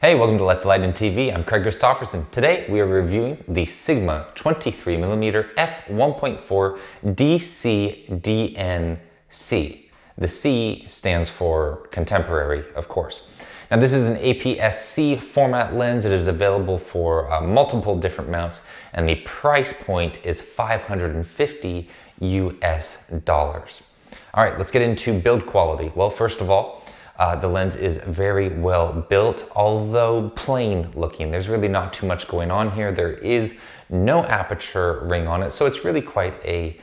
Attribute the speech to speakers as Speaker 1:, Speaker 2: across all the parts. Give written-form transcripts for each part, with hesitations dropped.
Speaker 1: Hey, welcome to Let the Light In TV. I'm Craig Christofferson. Today we are reviewing the Sigma 23mm f1.4 DC-DNC. The C stands for contemporary, of course. Now this is an APS-C format lens. It is available for multiple different mounts, and the price point is $550 US. All right, let's get into build quality. Well, first of all, the lens is very well built, although plain looking. There's really not too much going on here. There is no aperture ring on it, so it's really quite a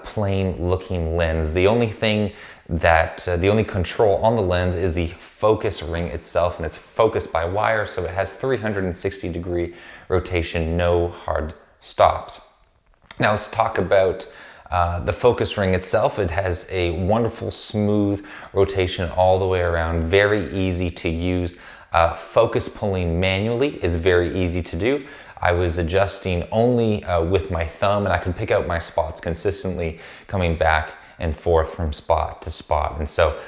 Speaker 1: plain looking lens. The only thing that, the only control on the lens is the focus ring itself, and it's focused by wire, so it has 360-degree rotation, no hard stops. Now let's talk about the focus ring itself. It has a wonderful smooth rotation all the way around, very easy to use. Focus pulling manually is very easy to do. I was adjusting only with my thumb, and I could pick out my spots consistently, coming back and forth from spot to spot. And so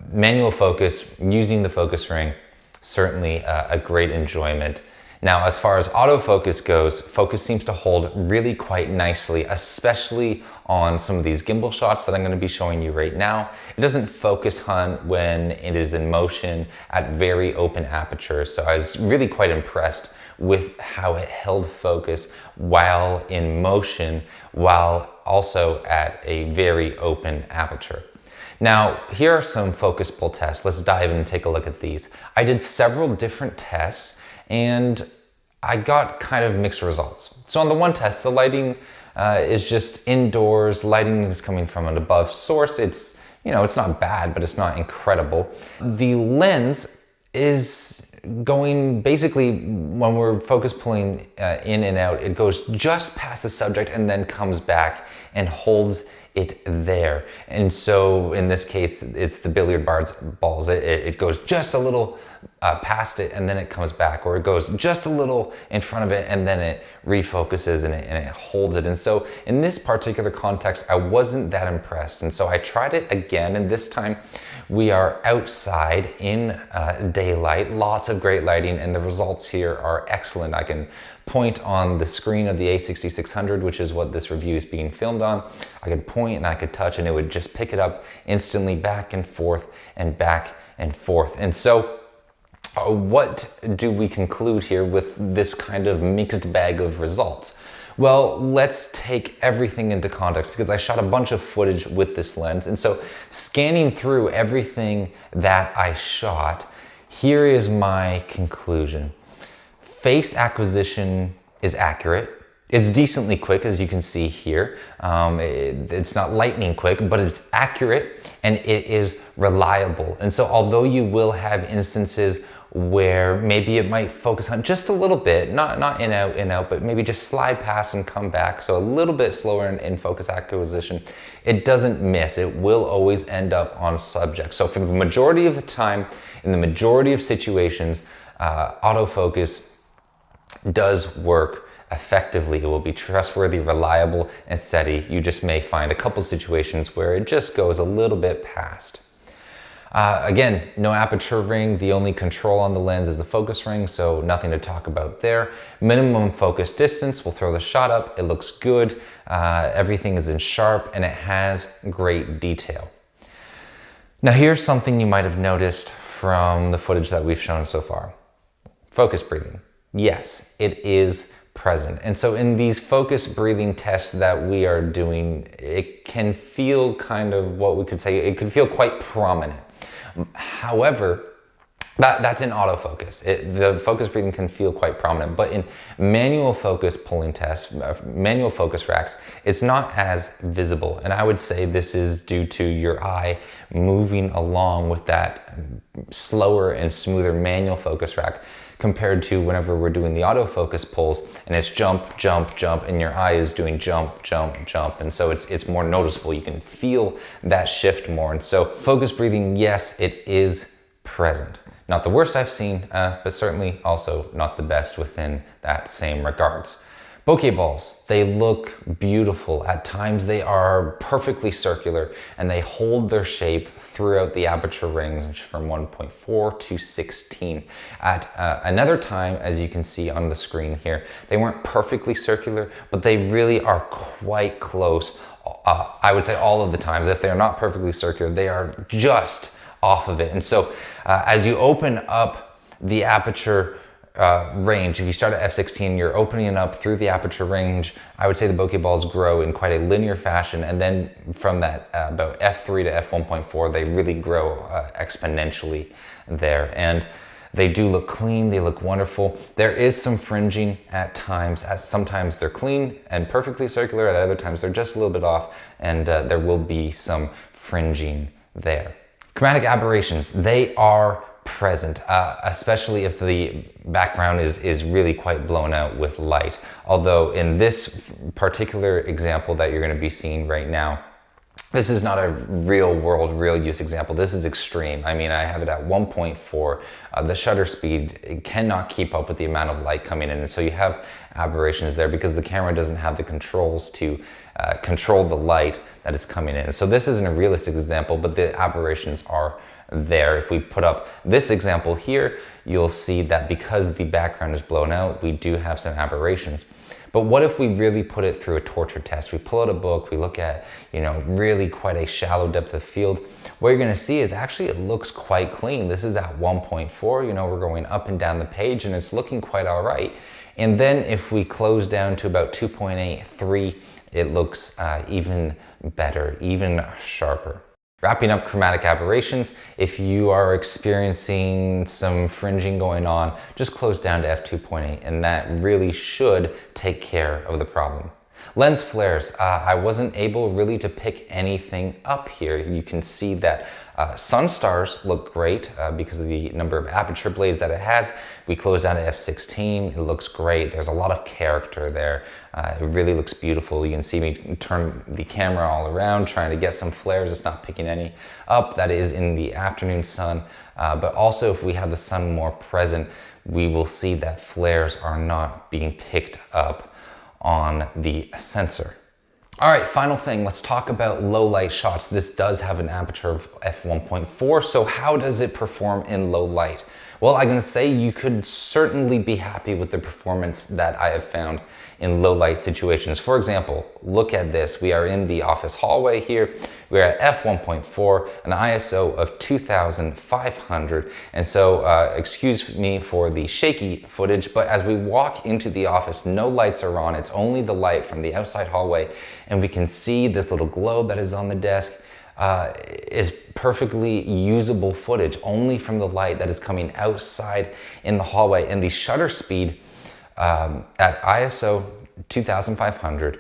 Speaker 1: manual focus, using the focus ring, certainly a great enjoyment. Now, as far as autofocus goes, focus seems to hold really quite nicely, especially on some of these gimbal shots that I'm going to be showing you right now. It doesn't focus hunt when it is in motion at very open aperture, so I was really quite impressed with how it held focus while in motion, while also at a very open aperture. Now, here are some focus pull tests. Let's dive in and take a look at these. I did several different tests, and I got kind of mixed results. So on the one test, the lighting is just indoors. Lighting is coming from an above source. It's, you know, it's not bad, but it's not incredible. The lens is going basically, when we're focus pulling in and out, it goes just past the subject and then comes back and holds it there. And so in this case, it's the billiard balls. It goes just a little past it and then it comes back, or it goes just a little in front of it and then it refocuses and it holds it. And so in this particular context, I wasn't that impressed. And so I tried it again, and this time we are outside in daylight, lots of great lighting, and the results here are excellent. I can point on the screen of the A6600, which is what this review is being filmed on. I could point and I could touch, and it would just pick it up instantly, back and forth and back and forth. And so what do we conclude here with this kind of mixed bag of results? Well, let's take everything into context, because I shot a bunch of footage with this lens. And so scanning through everything that I shot, here is my conclusion. Face acquisition is accurate. It's decently quick, as you can see here. It's not lightning quick, but it's accurate and it is reliable. And so although you will have instances where maybe it might focus on just a little bit, not in out, but maybe just slide past and come back, so a little bit slower in focus acquisition, it doesn't miss. It will always end up on subject. So for the majority of the time, in the majority of situations, autofocus does work effectively. It will be trustworthy, reliable, and steady. You just may find a couple situations where it just goes a little bit past. Again, no aperture ring. The only control on the lens is the focus ring, so nothing to talk about there. Minimum focus distance, we'll throw the shot up. It looks good. Everything is in sharp, and it has great detail. Now here's something you might have noticed from the footage that we've shown so far. Focus breathing. Yes, it is present. And so in these focus breathing tests that we are doing, it can feel kind of what we could say, it could feel quite prominent. However, that's in autofocus. The focus breathing can feel quite prominent, but in manual focus pulling tests, manual focus racks, it's not as visible. And I would say this is due to your eye moving along with that slower and smoother manual focus rack, compared to whenever we're doing the autofocus pulls and it's jump, jump, jump, and your eye is doing jump, jump, jump. And so it's more noticeable. You can feel that shift more. And so focus breathing, yes, it is present. Not the worst I've seen, but certainly also not the best within that same regards. Bokeh balls, they look beautiful. At times they are perfectly circular and they hold their shape throughout the aperture range from 1.4 to 16. At another time, as you can see on the screen here, they weren't perfectly circular, but they really are quite close. I would say all of the times, if they're not perfectly circular, they are just off of it. And so as you open up the aperture range, if you start at f16, you're opening it up through the aperture range. I would say the bokeh balls grow in quite a linear fashion, and then from that about f3 to f1.4, they really grow exponentially there. And they do look clean, they look wonderful. There is some fringing at times, as sometimes they're clean and perfectly circular, at other times they're just a little bit off, and there will be some fringing there. Chromatic aberrations, they are present, especially if the background is really quite blown out with light. Although in this particular example that you're going to be seeing right now, this is not a real world, real use example. This is extreme. I mean, I have it at 1.4. The shutter speed cannot keep up with the amount of light coming in. And so you have aberrations there because the camera doesn't have the controls to control the light that is coming in. So this isn't a realistic example, but the aberrations are there. If we put up this example here, you'll see that because the background is blown out, we do have some aberrations. But what if we really put it through a torture test? We pull out a book, we look at, really quite a shallow depth of field. What you're gonna see is actually it looks quite clean. This is at 1.4, we're going up and down the page and it's looking quite all right. And then if we close down to about 2.8, 3, it looks even better, even sharper. Wrapping up chromatic aberrations, if you are experiencing some fringing going on, just close down to f2.8 and that really should take care of the problem. Lens flares, I wasn't able really to pick anything up here. You can see that sun stars look great because of the number of aperture blades that it has. We close down to f16, it looks great. There's a lot of character there. It really looks beautiful. You can see me turn the camera all around trying to get some flares. It's not picking any up. That is in the afternoon sun. But also if we have the sun more present, we will see that flares are not being picked up on the sensor. All right, final thing, let's talk about low light shots. This does have an aperture of f1.4, so how does it perform in low light? Well, I'm gonna say you could certainly be happy with the performance that I have found in low light situations. For example, look at this. We are in the office hallway here. We're at f1.4, an ISO of 2500. And so, excuse me for the shaky footage, but as we walk into the office, no lights are on. It's only the light from the outside hallway. And we can see this little globe that is on the desk. Is perfectly usable footage only from the light that is coming outside in the hallway. And the shutter speed at ISO 2500,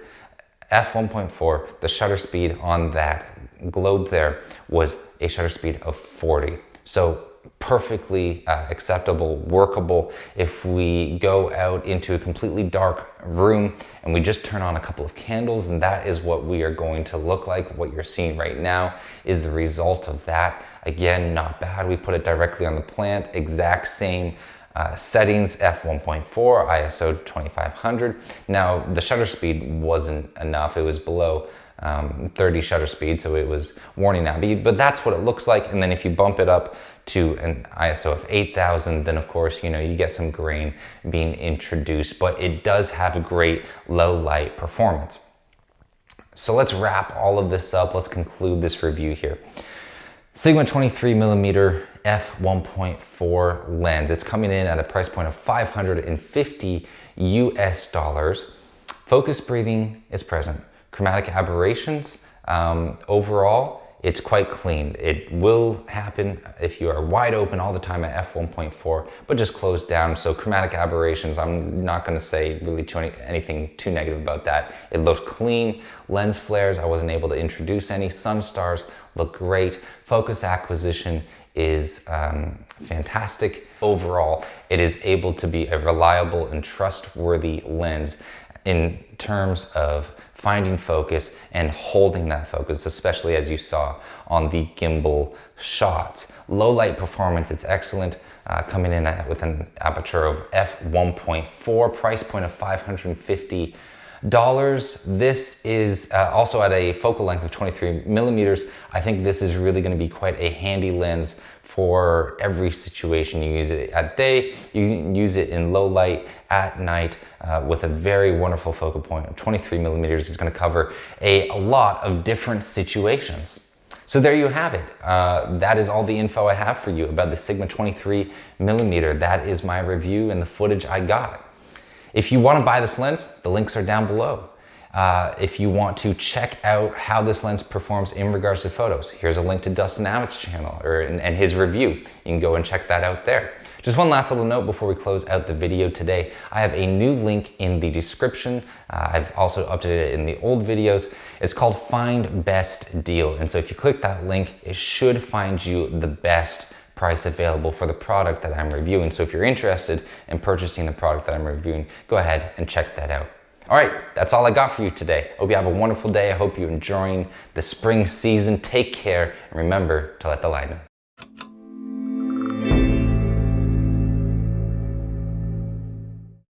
Speaker 1: f1.4, the shutter speed on that globe there was a shutter speed of 40. So perfectly acceptable, workable. If we go out into a completely dark room and we just turn on a couple of candles, and that is what we are going to look like. What you're seeing right now is the result of that. Again, not bad. We put it directly on the plant, exact same settings, f1.4, ISO 2500. Now the shutter speed wasn't enough. It was below 30 shutter speed, so it was warning that, but that's what it looks like. And then if you bump it up to an ISO of 8000, then of course, you get some grain being introduced, but it does have a great low light performance. So let's wrap all of this up. Let's conclude this review here. Sigma 23mm f1.4 lens. It's coming in at a price point of $550 US. Focus breathing is present. Chromatic aberrations, overall, it's quite clean. It will happen if you are wide open all the time at f1.4, but just close down. So chromatic aberrations, I'm not gonna say really anything too negative about that. It looks clean. Lens flares, I wasn't able to introduce any. Sun stars look great. Focus acquisition is fantastic. Overall, it is able to be a reliable and trustworthy lens in terms of finding focus and holding that focus, especially as you saw on the gimbal shots. Low light performance, it's excellent, coming in with an aperture of f1.4, price point of $550. This is also at a focal length of 23 millimeters. I think this is really going to be quite a handy lens for every situation. You use it at day, you can use it in low light, at night, with a very wonderful focal point of 23 millimeters. It's going to cover a lot of different situations. So there you have it. That is all the info I have for you about the Sigma 23 millimeter. That is my review and the footage I got. If you want to buy this lens, the links are down below. If you want to check out how this lens performs in regards to photos, here's a link to Dustin Abbott's channel and his review. You can go and check that out there. Just one last little note before we close out the video today. I have a new link in the description. I've also updated it in the old videos. It's called Find Best Deal. And so if you click that link, it should find you the best price available for the product that I'm reviewing. So if you're interested in purchasing the product that I'm reviewing, go ahead and check that out. All right, that's all I got for you today. Hope you have a wonderful day. I hope you're enjoying the spring season. Take care, and remember to let the light in.